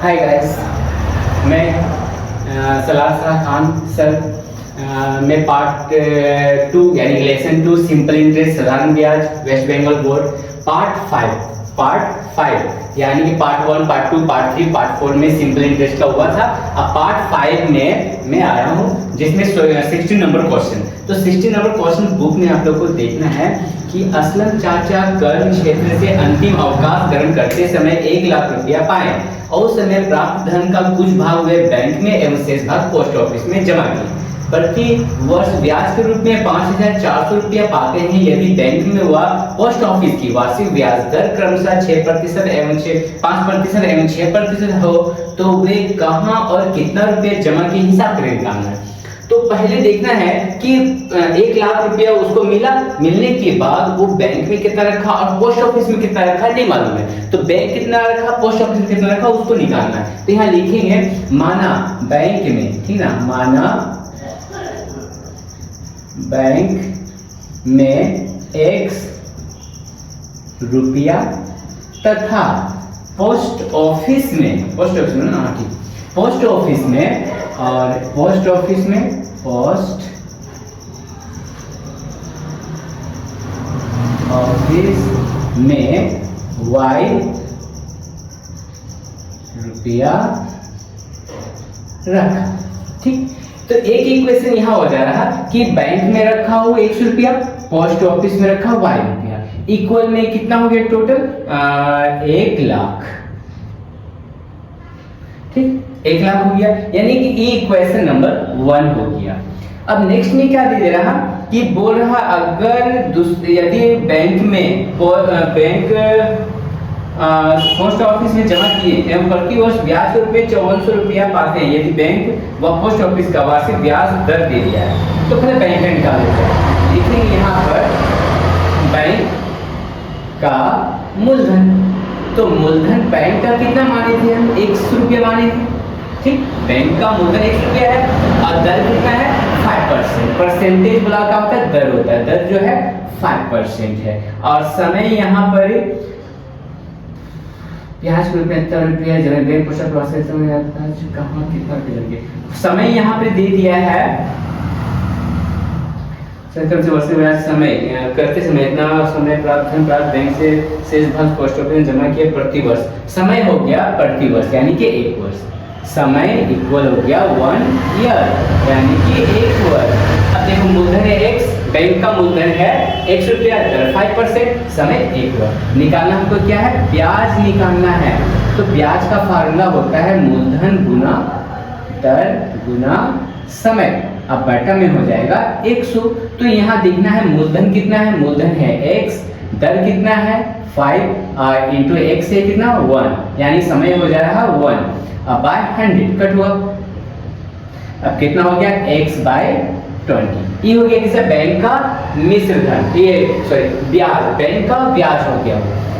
Hi guys, मैं Salaar Khan sir. मैं part 2 यानी लेसन 2 सिंपल इंटरेस्ट साधारण ब्याज वेस्ट बंगाल बोर्ड पार्ट 5 यानी कि पार्ट 1, पार्ट 2, पार्ट 3, पार्ट 4 में सिंपल इंटरेस्ट का हुआ था। अब पार्ट 5 में मैं आया हूँ जिसमें 60 नंबर क्वेश्चन। तो 60 नंबर क्वेश्चन बुक में आप लोग को देखना है कि असलम चाचा कर क्षेत्र से अंतिम अवकाश ग्रहण करते समय 1 लाख रुपया पाए और उस समय प्राप्त धन का कुछ भाग वे बैंक में एवं शेष भाग पोस्ट ऑफिस में जमा किए। प्रति वर्ष ब्याज के रूप में 5,400 रुपया पाते हैं यदि बैंक में व पोस्ट ऑफिस की वार्षिक ब्याज दर क्रमशः 6% एवं 5% एवं 6% हो तो वे कहां और कितना रुपया जमा के हिसाब से निकालना है। तो पहले देखना है कि 1 लाख रुपया उसको मिलने के बाद वो बैंक में कितना रखा और पोस्ट ऑफिस में कितना रखा नहीं मालूम है। तो बैंक कितना रखा, पोस्ट ऑफिस में कितना रखा, उसको निकालना है। तो यहाँ लिखेंगे माना बैंक में, ठीक ना, माना बैंक में X रुपया तथा पोस्ट ऑफिस में और पोस्ट ऑफिस में Y रुपया रखा। ठीक, तो एक इक्वेशन यहाँ हो जा रहा कि बैंक में रखा हो 100 रुपया, पोस्ट ऑफिस में रखा Y रुपया, इक्वल में कितना हो गया टोटल 1 लाख। ठीक, 1 लाख हो गया, यानी कि ये इक्वेशन नंबर 1 हो गया। अब नेक्स्ट में क्या दे रहा कि बोल रहा अगर यदि बैंक में पोस्ट ऑफिस में जमा किए एवं प्रति वर्ष ब्याज के रूप में 5400 रुपया पाते हैं यदि बैंक व पोस्ट ऑफिस का वार्षिक ब्याज दर दे दिया है तो फिर बैंक का निकाल लेते हैं। लिखेंगे यहाँ पर बैंक का मूलधन। तो मूलधन बैंक का कितना माने थे हम, 100 रुपया माने थे। ठीक, बैंक का मूलधन 100 रुपया है और दर कितना है 5%। परसेंटेज बोला क्या होता है, दर होता है। दर जो है 5% है और समय यहाँ पर ब्याज के रूप में 70 रुपया जमा बैंक पोस्ट प्रोसेस में कहाँ कितना रुपया, समय यहाँ पे दे दिया है सरकार से वर्ष ब्याज समय करते समय इतना समय प्राप्त बैंक से शेष भाग पोस्ट ऑफिस में जमा किया प्रति वर्ष। समय हो गया प्रति वर्ष यानी कि 1 वर्ष, समय इक्वल हो गया 1 ईयर यानी कि 1 वर्ष। अब देखो मूलधन है X, बैंक का मूलधन है 100 रुपया, दर 5%, समय 1 वर्ष। निकालना हमको क्या है, ब्याज निकालना है। तो ब्याज का फार्मूला होता है मूलधन गुना दर गुना समय। अब बटा में हो जाएगा 100। तो यहाँ देखना है मूलधन कितना है, मूलधन है X, दर कितना है 5 इंटू X से कितना 1 यानी समय हो जा रहा 1। अब बाय 100 कट हुआ, अब कितना हो गया X बाय 20। ये हो गया किसका, बैंक का मिश्र धन, ये सॉरी ब्याज, बैंक का ब्याज हो गया।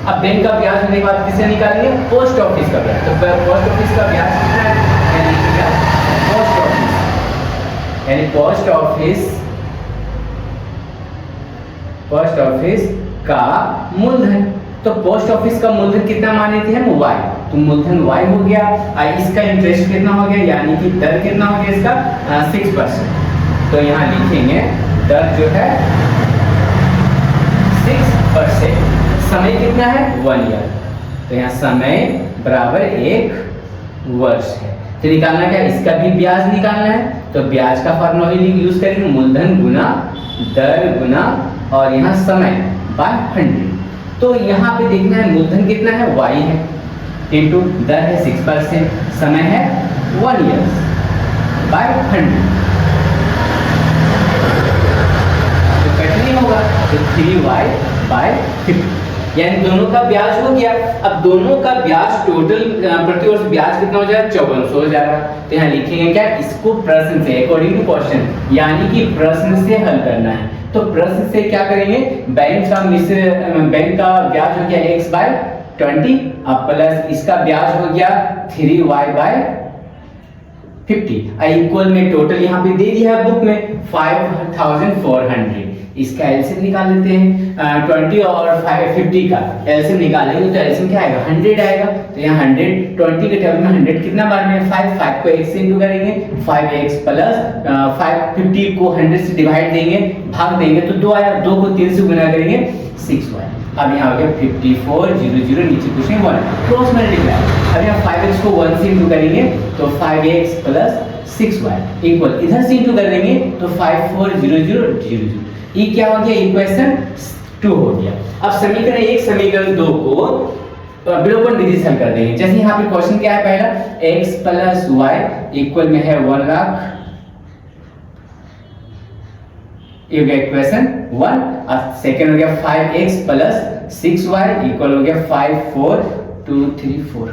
अब बैंक का ब्याज होने के बाद किसे निकालेंगे, पोस्ट ऑफिस का ब्याज। तो पोस्ट ऑफिस का ब्याज कितना है, पोस्ट ऑफिस का मूलधन। तो पोस्ट ऑफिस का मूलधन कितना माने थे हम, Y। तो मूलधन Y हो गया और इसका इंटरेस्ट कितना हो गया यानी कि दर कितना हो गया इसका 6%। तो यहाँ लिखेंगे दर जो है 6%, समय कितना है 1 ईयर। तो यहाँ समय बराबर 1 वर्ष है। तो निकालना क्या, इसका भी ब्याज निकालना है। तो ब्याज का फार्मूला यूज करेंगे मूलधन गुना दर गुना और यहाँ समय बाय 100। तो यहाँ पे देखना है मूलधन कितना है Y है इंटू दर है 6%, समय है 1 ईयर बाय 100। तो कटनी होगा तो 3Y बाय 50 यानी दोनों का ब्याज हो गया। अब दोनों का ब्याज टोटल प्रति वर्ष ब्याज कितना हो जाएगा 5400 हो जाएगा। तो यहाँ लिखेंगे क्या, इसको प्रश्न से अकॉर्डिंग टू क्वेश्चन यानी कि प्रश्न से हल करना है। तो प्रश्न से क्या करेंगे, बैंक का ब्याज हो गया X बाय 20 अब प्लस इसका ब्याज हो गया 3Y बाय 50 इक्वल में टोटल यहाँ पे दे दिया है बुक में 5400 इसका एलसीएम निकाल लेते हैं। 20 और 50 का एलसीएम निकालेंगे तो एलसीएम क्या आएगा 100 आएगा। तो यहाँ 100 20 के टेबल में 100 कितना बार में 5 को x से इंटू करेंगे 5x प्लस 50 को 100 से डिवाइड देंगे भाग देंगे तो 2 आया, 2 को 3 से गुना करेंगे 6 आया। अब यहाँ हो गया 54 0 0 नीचे कुछ नहीं 1 क्रॉस मल्टीप्लाई। अब यहाँ 5x को 1 से इंटू करेंगे तो 5x प्लस 6y इक्वल इधर से इंटू कर देंगे तो 54 0 0 0 0। ये क्या हो गया इक्वेशन 2 हो गया। अब समीकरण 1 समीकरण 2 को विलोपन विधि से हल कर देंगे। जैसे यहाँ पे क्वेश्चन क्या है पहला x प्लस y इक्वल में है 1 लाख, ये हो गया इक्वेशन 1। और सेकंड हो गया 5x प्लस 6y इक्वल हो गया 5 4 2 3 4।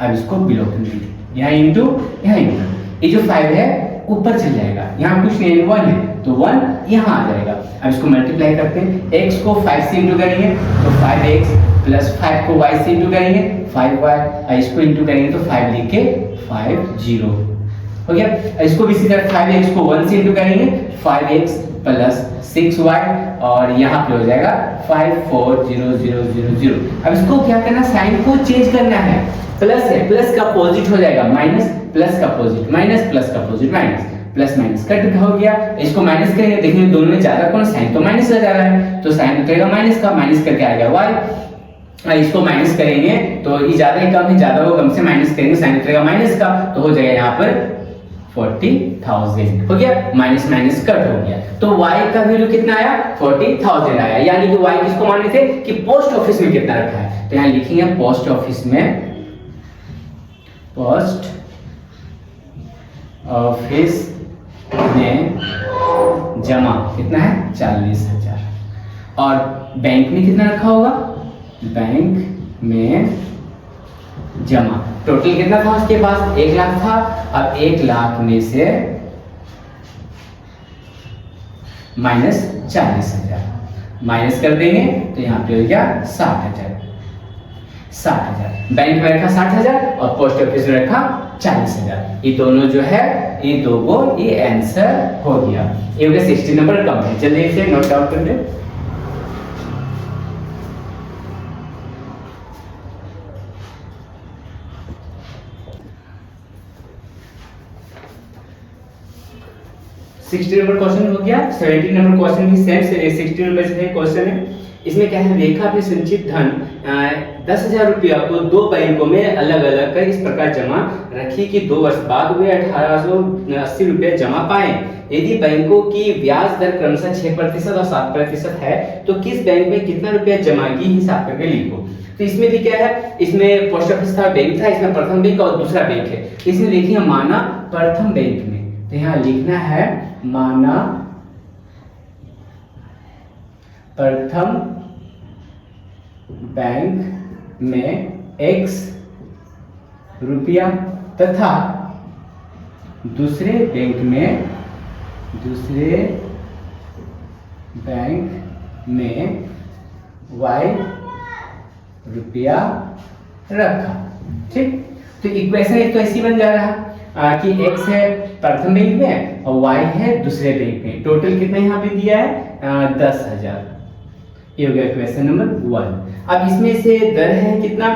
अब इसको विलोपन विधि यहाँ इंटू यहाँ इंटू, ये जो 5 है ऊपर चल जाएगा, यहाँ कुछ नहीं 1 है तो 1 यहाँ आ जाएगा। अब इसको मल्टीप्लाई करते हैं, x को 5 से इंटू करेंगे तो 5x प्लस 5 को y से इंटू करेंगे 5y, और इसको इंटू करेंगे तो 5 लिख के 5 0 हो गया। इसको भी इसी तरह 5x को 1 से इंटू करेंगे 5x प्लस 6y और यहाँ पे हो जाएगा 5 4 0 0 0 0। अब इसको क्या करना साइन को चेंज करना है, प्लस है प्लस का अपोजिट हो जाएगा माइनस, प्लस का अपोजिट माइनस, प्लस का opposite minus, plus minus cut हो गया। इसको माइनस करेंगे देखिए दोनों में ज्यादा कौन साइन तो माइनस लगा रहा है तो साइन उतरेगा माइनस का, माइनस करके आएगा y। इसको माइनस करेंगे तो ये ज्यादा ही कम है, ज्यादा को कम से माइनस करेंगे साइन उतरेगा माइनस का तो हो जाएगा यहाँ पर 40,000 हो गया, माइनस माइनस कट हो गया। तो y का वैल्यू कितना आया 40,000 आया। यानी कि y किसको माने थे कि पोस्ट ऑफिस में कितना रखा है, तो यहाँ लिखेंगे पोस्ट ऑफिस में, पोस्ट ऑफिस में जमा कितना है 40,000। और बैंक में कितना रखा होगा, बैंक में जमा टोटल कितना था उसके पास 1 लाख था। अब 1 लाख में से माइनस 40,000 माइनस कर देंगे तो यहाँ पे हो गया 60,000। बैंक में रखा 60,000 और पोस्ट ऑफिस में रखा 40,000। ये दोनों जो है ये दो को ये आंसर हो गया। ये हो गया 60 नंबर कम है, जल्दी से नोट डाउन कर ले। सिक्सटी नंबर क्वेश्चन हो गया। 70 नंबर क्वेश्चन भी सेम से 60 नंबर से क्वेश्चन है। इसमें क्या है रेखा अपने संचित धन 10,000 रुपया को 2 बैंकों में अलग अलग कर इस प्रकार जमा रखी कि 2 वर्ष बाद वे 1880 रुपये जमा पाए। यदि बैंकों की ब्याज दर क्रमशः 6% और 7% है तो किस बैंक में कितना रुपया जमा की हिसाब करके लिखो। तो इसमें भी क्या है, इसमें पोस्ट ऑफिस था, बैंक था, इसमें प्रथम बैंक और दूसरा बैंक है। इसमें देखिए माना प्रथम बैंक में, तो यहाँ लिखना है माना प्रथम बैंक में x रुपया तथा दूसरे बैंक में y रुपया रखा। ठीक, तो इक्वेशन एक तो ऐसी बन जा रहा कि x है प्रथम बैंक में और y है दूसरे बैंक में। टोटल कितना यहाँ पे दिया है 10,000। ये हो गया क्वेश्चन नंबर 1। अब इसमें से दर है कितना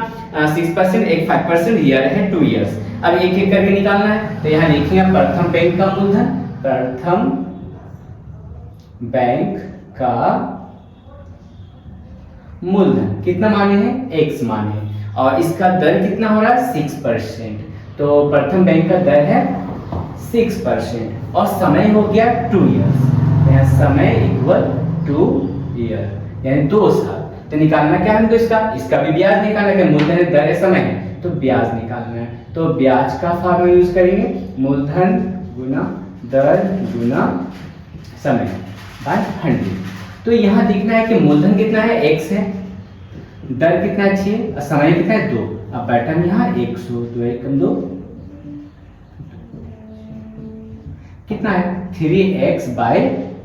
6%, एक 5%, ईयर है 2 इयर्स। अब एक एक करके निकालना है तो यहाँ लिखेंगे प्रथम बैंक का मूलधन, प्रथम बैंक का मूलधन कितना माने हैं x माने, और इसका दर कितना हो रहा है 6%। तो प्रथम बैंक का दर है 6% और समय हो गया 2 इयर्स। यहाँ समय इक्वल 2 ईयर यानी 2 साल। तो निकालना क्या है हमको इसका भी ब्याज निकालना है, मूलधन दर है समय है तो ब्याज निकालना है। तो ब्याज का फॉर्मूला यूज करेंगे मूलधन गुना दर गुना समय बाय 100। तो यहाँ दिखना है कि मूलधन कितना है x है, दर कितना है 6 और समय कितना है 2। अब पैटर्न यहाँ 100 2 एकम 2 कितना है 3x बाय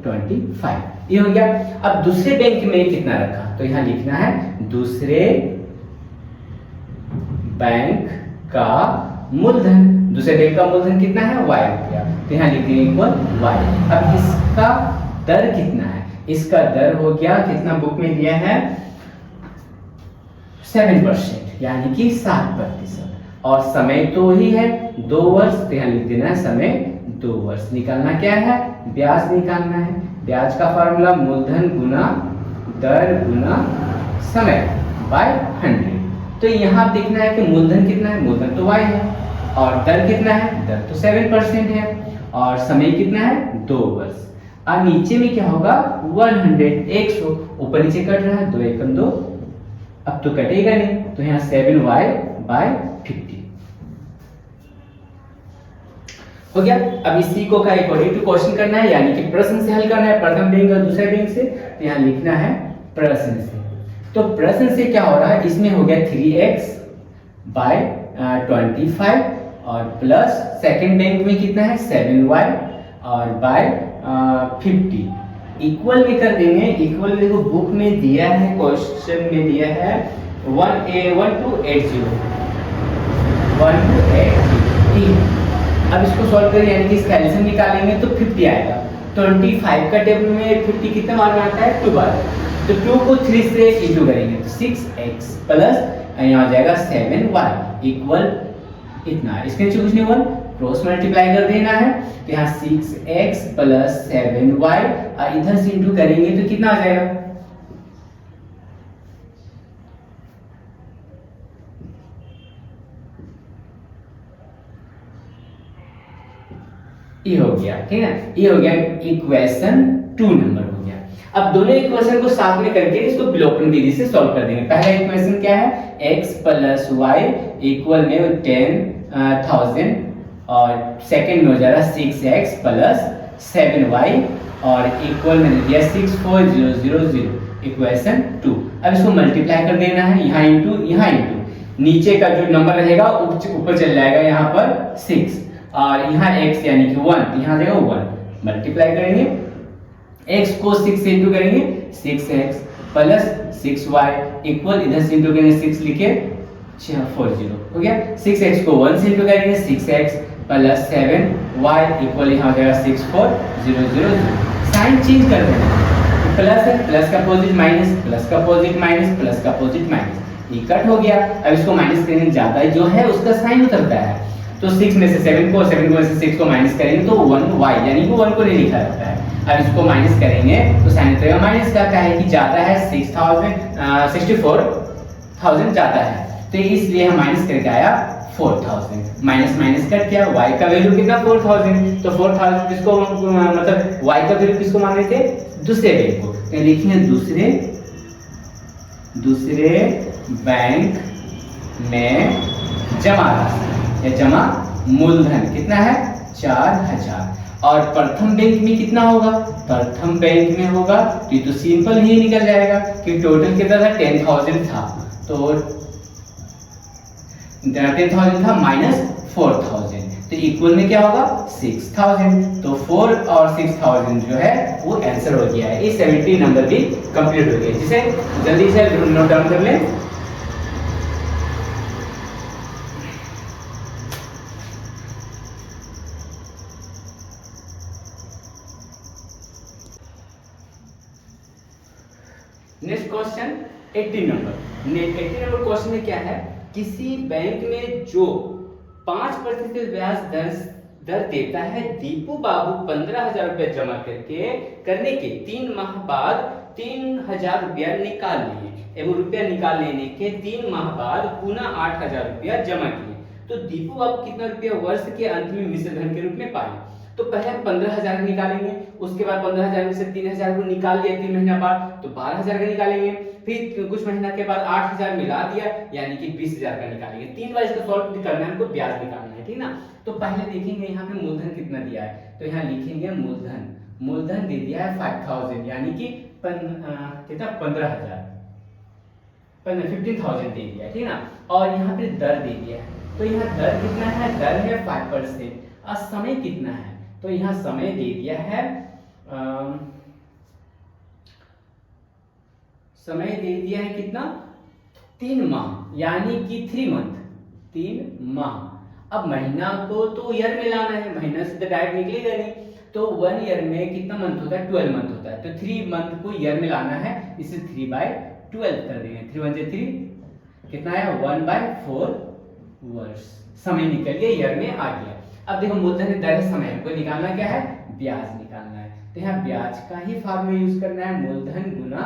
25 ये हो गया। अब दूसरे बैंक में कितना रखा तो यहाँ लिखना है दूसरे बैंक का मूलधन, दूसरे बैंक का मूलधन कितना है y रुपया, तो यहाँ लिखेंगे इक्वल y। अब इसका दर कितना है, इसका दर हो गया कितना बुक में दिया है 7%, यानी कि 7%। और समय तो ही है 2 वर्ष, तो यहाँ लिख देना है समय 2 वर्ष। निकालना क्या है, ब्याज निकालना है। ब्याज का फॉर्मूला मूलधन गुना दर गुना समय बाय 100। तो यहाँ देखना है कि मूलधन कितना है, मूलधन तो y है, और दर कितना है, दर तो 7% है, और समय कितना है 2 वर्ष। अब नीचे में क्या होगा 100, 100 ऊपर नीचे कट रहा है, 2 एकम 2, अब तो कटेगा नहीं, तो यहाँ 7y बाय 50 हो गया। अब इसी को का अकॉर्डिंग टू क्वेश्चन करना है, यानी कि प्रश्न से हल करना है, प्रथम बैंक और दूसरे बैंक से। तो यहाँ लिखना है प्रश्न से। तो प्रश्न से क्या हो रहा है, इसमें हो गया 3x बाय 25 और प्लस सेकंड बैंक में कितना है 7y और बाय 50 इक्वल में कर देंगे। इक्वल देखो बुक में दिया है, क्वेश्चन में दिया है 1280 अब इसको सॉल्व करें, यानी कि इसका एलसीएम निकालेंगे तो 50 आएगा। 25 का टेबल में 50 कितना मान में आता है 2 बार, तो 2 को 3 से इंटू करेंगे तो 6x प्लस यहाँ आ जाएगा 7y इक्वल इतना। इसके नीचे कुछ नहीं हुआ, क्रॉस मल्टीप्लाई कर देना है, तो यहाँ 6x प्लस 7y और इधर से इंटू करेंगे तो कितना आ जाएगा, ये हो गया, ठीक है, ये हो गया इक्वेशन 2 नंबर हो गया। अब दोनों इक्वेशन को साथ में करके इसको विलोपन विधि से सॉल्व कर देंगे। पहला इक्वेशन क्या है, x प्लस वाई इक्वल में 10,000 और सेकंड में हो जा रहा है 6x प्लस 7y और इक्वल में दिया 64000 इक्वेशन 2। अब इसको मल्टीप्लाई कर देना है, यहाँ इंटू नीचे का जो नंबर रहेगा ऊपर चल जाएगा यहाँ पर 6 और यहाँ x यानी कि 1, यहाँ देगा 1 मल्टीप्लाई करेंगे, x को 6 से इंटू करेंगे 6x प्लस 6y इक्वल इधर से इंटू करेंगे 6 लिखे 640 हो गया। 6x को 1 से इंटू करेंगे 6x प्लस 7y इक्वल यहाँ हो जाएगा 64000। साइन चेंज कर देना, प्लस है प्लस का अपोजिट माइनस, प्लस का अपोजिट माइनस, प्लस का अपोजिट माइनस, ये कट हो गया। अब इसको माइनस करेंगे, ज्यादा जो है उसका साइन उतरता है, तो 6 में से 7 को 7 में से 6 को माइनस करेंगे तो 1y यानी कि 1 को नहीं लिखा जाता है। अब इसको माइनस करेंगे तो साइन उतरेगा माइनस का, क्या है कि जाता है 64,000 जाता है, तो इसलिए हम माइनस करके आया 4000, माइनस माइनस कट किया, y का वैल्यू कितना 4000, तो 4000 किसको मतलब y का वैल्यू किसको मान रहे थे, दूसरे बैंक को, तो लिखेंगे दूसरे बैंक में जमा राशि या जमा मूलधन कितना है 4000। और प्रथम बैंक में कितना होगा, प्रथम बैंक में होगा तो ये तो सिंपल ही निकल जाएगा कि टोटल कितना था 10,000 था, तो 10,000 था माइनस 4,000, तो इक्वल में क्या होगा 6,000, तो 4 और 6,000 जो है वो आंसर हो गया है। ये 70 नंबर भी कंप्लीट हो गया, जिसे जल्दी से नोट डाउन कर लें। नेक्स्ट क्वेश्चन 18 नंबर क्वेश्चन में क्या है, किसी बैंक में जो 5% ब्याज दर देता है, दीपू बाबू 15,000 रुपया जमा करने के 3 माह बाद 3,000 रुपया निकाल लिए एवं रुपया निकाल लेने के 3 माह बाद पुनः 8,000 रुपया जमा किए, तो दीपू बाबू कितना रुपया वर्ष के अंत में मिश्र धन के रूप में पाए। तो पहले 15,000 निकालेंगे, उसके बाद 15,000 में से 3,000 को निकाल लिया 3 महीना बाद, तो 12,000 का निकालेंगे, फिर कुछ महीना के बाद 8,000 मिला दिया यानी कि 20,000 का निकालेंगे। 3 बार इसका सॉल्व करना है, हमको ब्याज निकालना है, ठीक ना। तो पहले देखेंगे यहाँ पे मूलधन कितना दिया है, तो यहाँ लिखेंगे मूलधन दे दिया है 5,000 यानी कि कितना 15,000 15,000 दे दिया है, ठीक ना। और यहाँ पे दर दे दिया है, तो यहाँ दर कितना है, दर है 5%। और समय कितना है, तो यहाँ समय दे दिया है समय दे दिया है कितना 3 माह यानी कि 3 मंथ 3 माह। अब महीना को तो ईयर में लाना है, महीना से तो डायरेक्ट निकलेगा नहीं, तो 1 ईयर में कितना मंथ होता है, 12 मंथ होता है, तो 3 मंथ को ईयर में लाना है, इसे 3/12 कर देंगे, 3 1 3 कितना है 1/4 वर्ष, समय निकल गया, ईयर में आ गया। अब देखो मूलधन दर है, समय हमको निकालना क्या है, ब्याज निकालना है, तो यहाँ ब्याज का ही फॉर्मूला यूज करना है, मूलधन गुना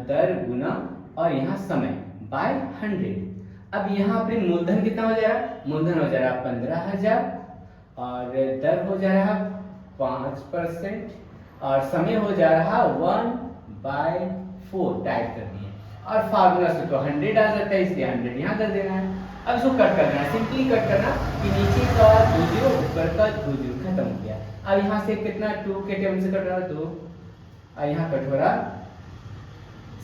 दर गुना और यहाँ समय बाय 100। अब यहाँ पे मूलधन कितना हो जाएगा, मूलधन हो जाएगा 15,000 और दर हो जा रहा 5% और समय हो जा रहा 1/4 टाइप कर दिए, और फार्मूला से तो 100 आ जाता है, इसलिए 100 यहाँ कर देना है। अब इसको कट करना है, सिंपली कट करना कि नीचे का 2 0 ऊपर का 2 0 खत्म हो गया। अब यहाँ से कितना 2 के टेबल से कट रहा 2 और यहाँ कट हो रहा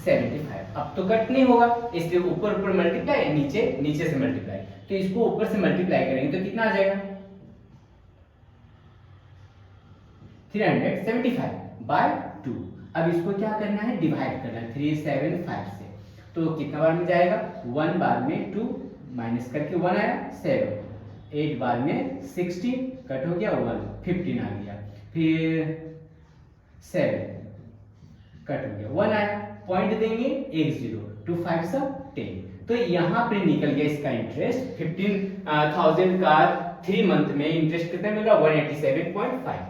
75। अब तो कट नहीं होगा, इसलिए ऊपर ऊपर मल्टीप्लाई, नीचे नीचे से मल्टीप्लाई, तो इसको ऊपर से मल्टीप्लाई करेंगे तो कितना आ जाएगा 375/2। अब इसको क्या करना है, डिवाइड करना है 375 से, तो कितना बार में जाएगा 1 बार में 2 माइनस करके 1 आया 7, 8 बार में 16 कट हो गया 1 15 आ गया, फिर 7 कट हो गया 1 आया, पॉइंट देंगे 1 0 2 5 सब 10, तो यहाँ पे निकल गया इसका इंटरेस्ट 15,000 का 3 मंथ में इंटरेस्ट कितना मिल रहा 187.5,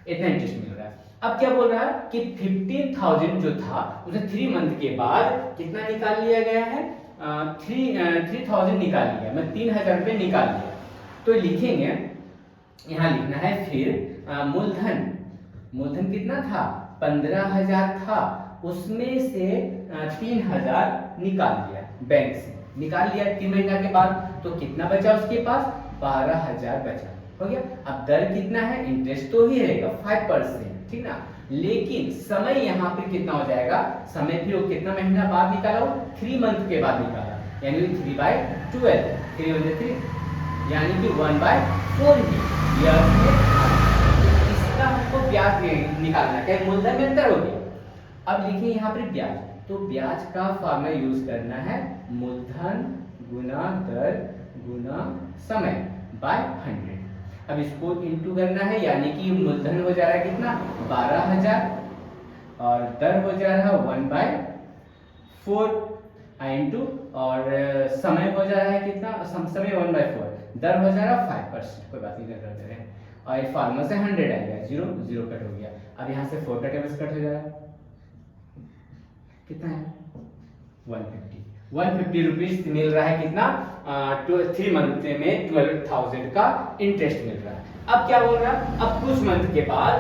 इतना इंटरेस्ट मिल रहा है। अब क्या बोल रहा है कि 15,000 जो था उसे 3 मंथ के बाद कितना निकाल लिया गया है, 3,000 निकाल लिया, मैं 3,000 रुपये निकाल लिया, तो लिखेंगे यहाँ लिखना है फिर मूलधन कितना था 15,000 था, उसमें से 3,000 निकाल लिया, बैंक से निकाल लिया 3 महीना के बाद, तो कितना बचा उसके पास 12,000 बचा, हो गया। अब दर कितना है, इंटरेस्ट तो ही रहेगा 5%, ठीक ना, लेकिन समय यहाँ पे कितना हो जाएगा, समय फिर वो कितना महीना बाद निकाला, 3 मंथ के बाद निकाला, यानी 3/12 3 यानी कि 1/4 ही इसका हमको ब्याज निकालना है, मूलधन में अंतर हो गया। अब लिखिए यहाँ पर ब्याज, तो ब्याज का फॉर्मूला यूज करना है मूलधन गुना दर गुना समय बाय 100। अब इसको इनटू करना है, यानी कि मूलधन हो जा रहा है कितना 12,000 और दर हो जा रहा है 1/4 इंटू, और समय हो जा रहा है कितना, समय 1/4, दर हो जा रहा है 5%, कोई बात नहीं कर रहे हैं, और इस फार्मूला से 100 आ गया, 0 0 कट हो गया। अब यहाँ से 4 का टेबल कट हो जाएगा, कितना है 150 रुपीज मिल रहा है, कितना 3 मंथ में 12,000 का इंटरेस्ट मिल रहा है। अब क्या बोल रहा है, अब कुछ मंथ के बाद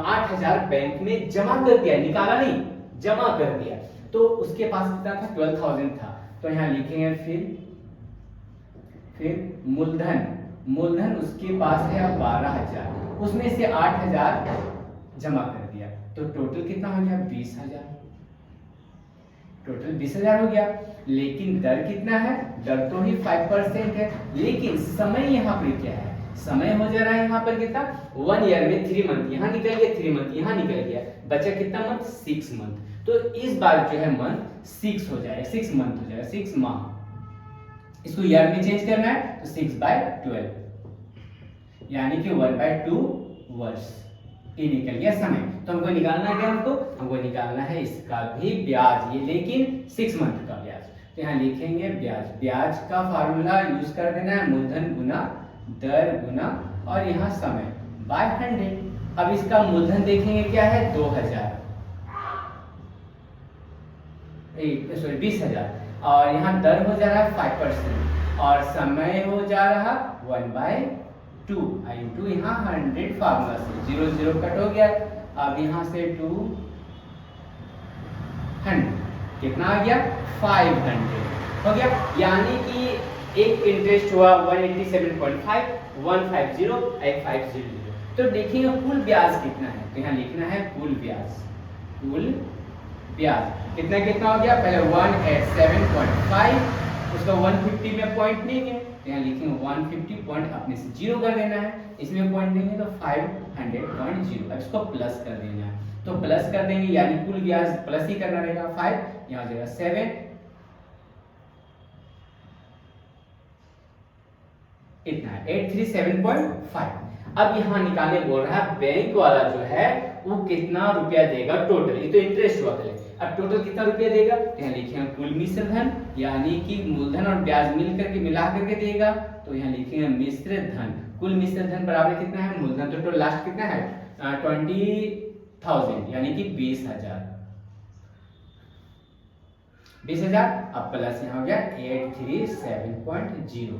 8,000 बैंक में जमा कर दिया, निकाला नहीं, जमा कर दिया, तो उसके पास कितना था 12,000 था, तो यहाँ लिखेंगे फिर मूलधन उसके पास है 12,000, उसमें से 8,000 जमा कर दिया, तो टोटल कितना हो गया 20,000, टोटल 20,000 हो गया। लेकिन दर कितना है, दर तो ही 5% है, लेकिन समय यहाँ पर क्या है, समय हो जा रहा है यहाँ पर कितना 1 ईयर में 3 मंथ यहाँ निकल गया, 3 मंथ यहाँ निकल गया, बचा कितना मंथ 6 मंथ, तो इस बार जो है मंथ 6 हो जाएगा, 6 मंथ हो जाएगा, 6 माह, इसको ईयर में चेंज करना है तो 6/12 यानी कि 1/2 वर्ष, ये निकल गया समय। तो हमको निकालना क्या, हमको निकालना है इसका भी ब्याज, ये लेकिन 6 मंथ का ब्याज, तो यहाँ लिखेंगे ब्याज का फार्मूला यूज कर देना है मूलधन गुना दर गुना और यहाँ समय बाय 100। अब इसका मूलधन देखेंगे क्या है 20,000 और यहाँ दर हो जा रहा है 5% और समय हो जा रहा 1/2 इंटू यहाँ 100 फार्मूला से 0 0 कट हो गया। अब यहाँ से 200 कितना आ गया 500 हो गया, यानी कि एक इंटरेस्ट हुआ 187.5 150 एक 500। तो देखिएगा कुल ब्याज कितना है, तो यहाँ लिखना है कुल ब्याज कितना कितना हो गया, पहले 187.5 उसका 150 में पॉइंट नहीं है, तो यहाँ लिखेंगे 150 पॉइंट अपने से 0 कर देना है, इसमें पॉइंट देंगे तो 500.0, अब इसको प्लस कर देना है, तो प्लस कर देंगे यानी कुल ब्याज प्लस ही करना रहेगा 5, यहाँ हो जाएगा 7, इतना 837.5। अब यहाँ निकालने बोल रहा है बैंक वाला जो है वो कितना रुपया देगा टोटल, ये तो इंटरेस्ट हुआ पहले, अब टोटल कितना रुपया देगा, तो यहाँ लिखे हैं कुल मिश्र धन, यानी कि मूलधन और ब्याज मिला करके देगा, तो यहाँ लिखेंगे मिश्र धन। कुल मिश्र धन बराबर कितना है, मूलधन तो टोटल लास्ट कितना है 20,000 यानी कि 20,000, 20,000। अब प्लस यहाँ हो गया 837.0।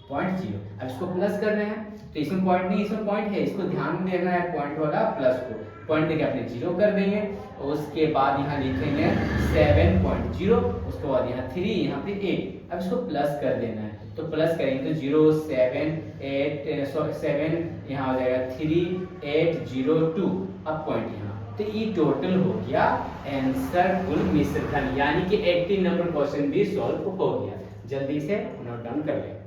अब इसको प्लस करना है तो इसमें पॉइंट नहीं, इसमें पॉइंट है, इसको ध्यान में देना है पॉइंट वाला प्लस को, पॉइंट देके अपने 0 कर देंगे और उसके बाद यहाँ लिखेंगे 7.0, उसके बाद यहाँ 3, यहाँ पे 8। अब इसको प्लस कर देना है तो प्लस करेंगे तो 0 7 8 7 यहाँ हो जाएगा 3802। अब पॉइंट यहाँ, तो ये टोटल हो गया आंसर कुल मिश्र धन, यानी कि 18 नंबर क्वेश्चन भी सॉल्व हो गया। जल्दी से नोट डाउन कर लें।